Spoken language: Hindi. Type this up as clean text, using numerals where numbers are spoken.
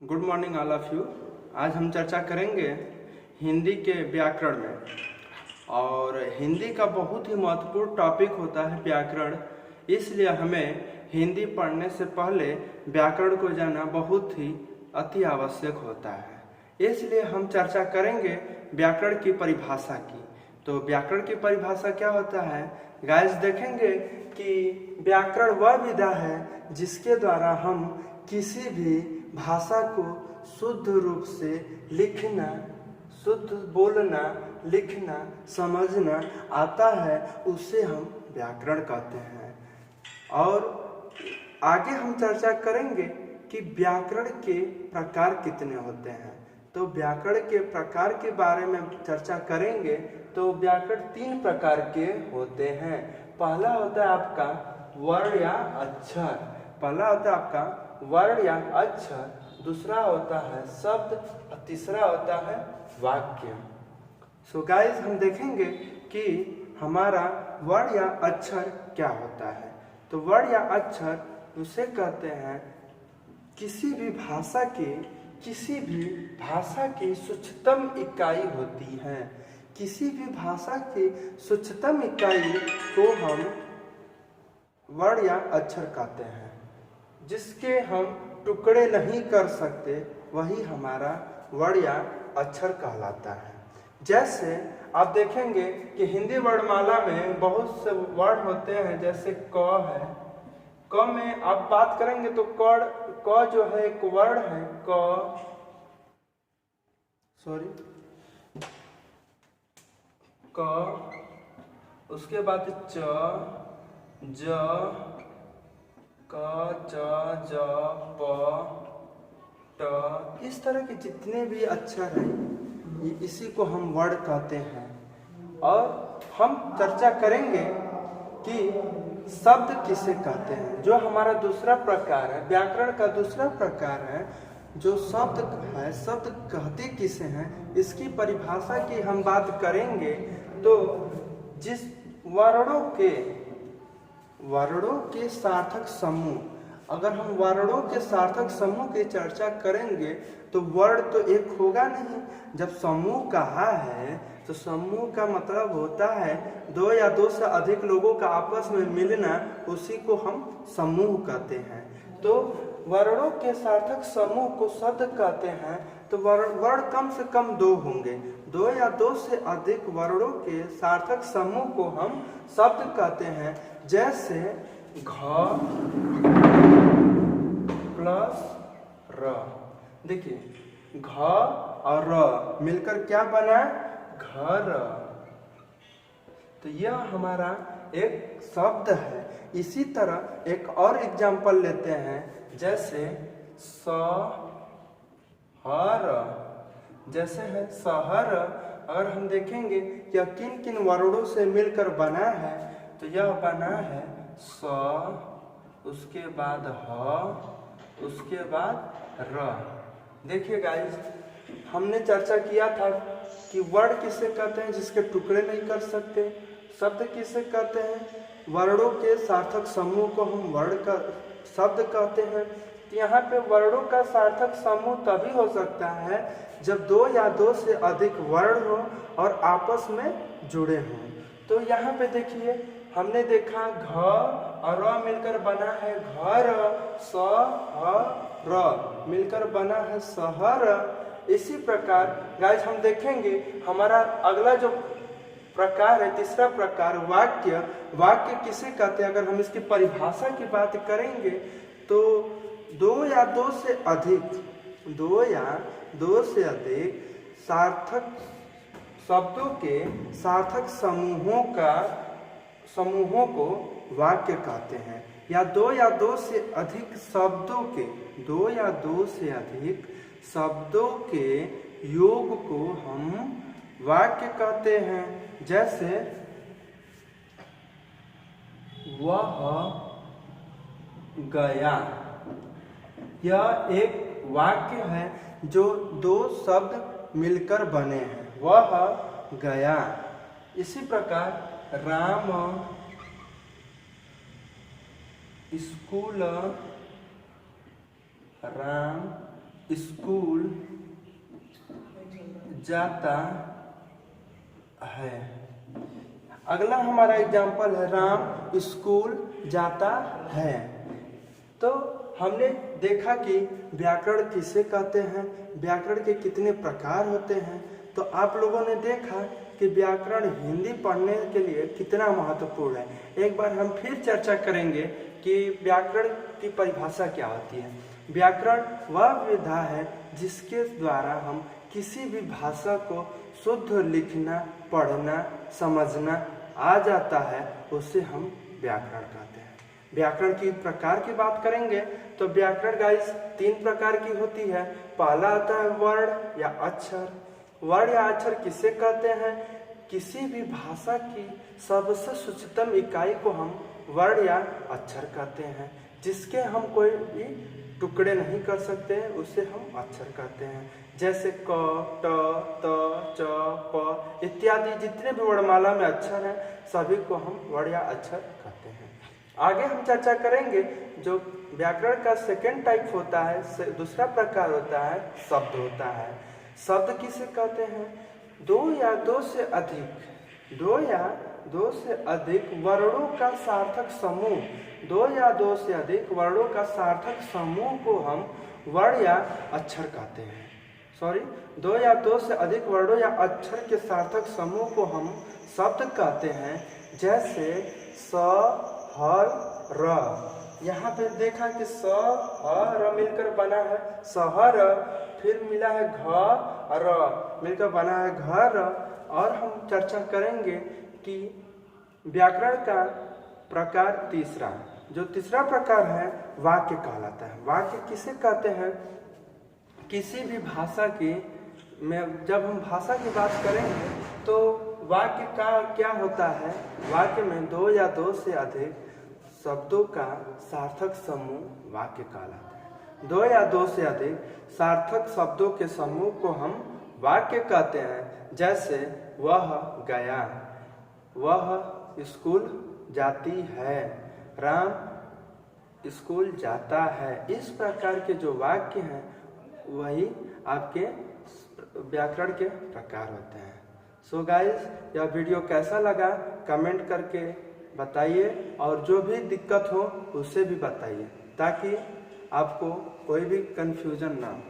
Good morning all of you. आज हम चर्चा करेंगे हिंदी के व्याकरण में। और हिंदी का बहुत ही महत्वपूर्ण टॉपिक होता है व्याकरण, इसलिए हमें हिंदी पढ़ने से पहले व्याकरण को जानना बहुत ही अति आवश्यक होता है। इसलिए हम चर्चा करेंगे व्याकरण की परिभाषा की। तो व्याकरण की परिभाषा क्या होता है गाइस, देखेंगे कि व्याकरण वह विधा है जिसके द्वारा हम किसी भी भाषा को शुद्ध रूप से लिखना, शुद्ध बोलना, लिखना, समझना आता है, उसे हम व्याकरण कहते हैं। और आगे हम चर्चा करेंगे कि व्याकरण के प्रकार कितने होते हैं। तो व्याकरण के प्रकार के बारे में चर्चा करेंगे। तो व्याकरण 3 प्रकार के होते हैं। पहला होता है आपका वर्ण या अक्षर, पहला होता है आपका वर्ण या अक्षर, दूसरा होता है शब्द और तीसरा होता है वाक्य। सो गाइस, हम देखेंगे कि हमारा वर्ण या अक्षर क्या होता है। तो वर्ण या अक्षर उसे कहते हैं किसी भी भाषा की सूक्ष्मतम इकाई होती है। किसी भी भाषा की सूक्ष्मतम इकाई को हम वर्ण या अक्षर कहते हैं। जिसके हम टुकड़े नहीं कर सकते वही हमारा वर्ण या अक्षर कहलाता है। जैसे आप देखेंगे कि हिंदी वर्णमाला में बहुत से वर्ण होते हैं, जैसे क है। क में आप बात करेंगे तो क जो है एक वर्ण है, क, उसके बाद च, ज, क, च, ज, प, ट, इस तरह के जितने भी अक्षर हैं इसी को हम वर्ण कहते हैं। और हम चर्चा करेंगे कि शब्द किसे कहते हैं, जो हमारा दूसरा प्रकार है, व्याकरण का दूसरा प्रकार है। जो शब्द है, शब्द कहते किसे हैं, इसकी परिभाषा की हम बात करेंगे। तो जिस वर्णों के सार्थक समूह, अगर हम वर्णों के सार्थक समूह की चर्चा करेंगे तो वर्ण तो एक होगा नहीं। जब समूह कहा है तो समूह का मतलब होता है 2 या 2 से अधिक लोगों का आपस में मिलना, उसी को हम समूह कहते हैं। तो वर्णों के सार्थक समूह को शब्द कहते हैं। तो वर्ण कम से कम 2 होंगे। 2 या 2 से अधिक वर्णों के सार्थक समूह को हम शब्द कहते हैं। जैसे घ प्लस र, देखिए घ और र मिलकर क्या बना, घर। तो यह हमारा एक शब्द है। इसी तरह एक और एग्जाम्पल लेते हैं, जैसे शहर, जैसे है शहर। और हम देखेंगे कि किन किन वर्णों से मिलकर बना है। तो यह बना है स, उसके बाद ह, उसके बाद र। देखिए गाइस, हमने चर्चा किया था कि वर्ण किसे कहते हैं जिसके टुकड़े नहीं कर सकते। शब्द किसे कहते हैं, वर्णों के सार्थक समूह को हम वर्ण का शब्द कहते हैं। यहाँ पे वर्णों का सार्थक समूह तभी हो सकता है जब 2 या 2 से अधिक वर्ण हो और आपस में जुड़े हों। तो यहाँ पे देखिए, हमने देखा घ और र मिलकर बना है घर, स, ह, र मिलकर बना है शहर। इसी प्रकार गाइस हम देखेंगे हमारा अगला जो प्रकार है, तीसरा प्रकार वाक्य। वाक्य किसे कहते हैं, अगर हम इसकी परिभाषा की बात करेंगे तो 2 या 2 से अधिक सार्थक शब्दों के सार्थक समूहों को वाक्य कहते हैं। या 2 या 2 से अधिक शब्दों के 2 या 2 से अधिक शब्दों के योग को हम वाक्य कहते हैं। जैसे वह गया, यह एक वाक्य है जो 2 शब्द मिलकर बने हैं, वह गया। इसी प्रकार राम स्कूल, राम स्कूल जाता है। अगला हमारा एग्जाम्पल है राम स्कूल जाता है। तो हमने देखा कि व्याकरण किसे कहते हैं, व्याकरण के कितने प्रकार होते हैं। तो आप लोगों ने देखा कि व्याकरण हिंदी पढ़ने के लिए कितना महत्वपूर्ण है। एक बार हम फिर चर्चा करेंगे कि व्याकरण की परिभाषा क्या होती है। व्याकरण वह विधा है जिसके द्वारा हम किसी भी भाषा को शुद्ध लिखना, पढ़ना, समझना आ जाता है, उसे हम व्याकरण कहते हैं। व्याकरण की प्रकार की बात करेंगे तो व्याकरण गाइस 3 प्रकार की होती है। पहला आता है वर्ण या अक्षर। वर्ण या अक्षर किसे कहते हैं? किसी भी भाषा की सबसे सूक्ष्मतम इकाई को हम वर्ण या अक्षर कहते हैं, जिसके हम कोई भी टुकड़े नहीं कर सकते हैं, उसे हम अक्षर कहते हैं। जैसे क, ट, त, च, प इत्यादि जितने भी वर्णमाला में अक्षर हैं, सभी को हम वर्ण या अक्षर कहते हैं। आगे हम चर्चा करेंगे जो व्याकरण का सेकेंड टाइप होता है, दूसरा प्रकार होता है शब्द होता है। शब्द किसे कहते हैं? दो या दो से अधिक वर्णों का सार्थक समूह, 2 या 2 से अधिक वर्णों का सार्थक समूह को हम वर्ण या अक्षर कहते हैं। 2 या 2 से अधिक वर्णों या अक्षर के सार्थक समूह को हम शब्द कहते हैं। जैसे स, ह, र। यहाँ पे देखा कि स, ह, र मिलकर बना है सहर, फिर मिला है घ, र मिलकर बना है घर। और हम चर्चा करेंगे कि व्याकरण का प्रकार तीसरा, जो तीसरा प्रकार है वाक्य कहलाता है। वाक्य किसे कहते हैं? किसी भी भाषा की में जब हम भाषा की बात करेंगे तो वाक्य का क्या होता है? वाक्य में 2 या 2 से अधिक शब्दों का सार्थक समूह वाक्य कहलाता है। 2 या 2 से अधिक सार्थक शब्दों के समूह को हम वाक्य कहते हैं। जैसे वह गया, वह स्कूल जाती है, राम स्कूल जाता है। इस प्रकार के जो वाक्य हैं वही आपके व्याकरण के प्रकार होते हैं। सो गाइस, यह वीडियो कैसा लगा कमेंट करके बताइए, और जो भी दिक्कत हो उसे भी बताइए, ताकि आपको कोई भी कंफ्यूजन ना हो।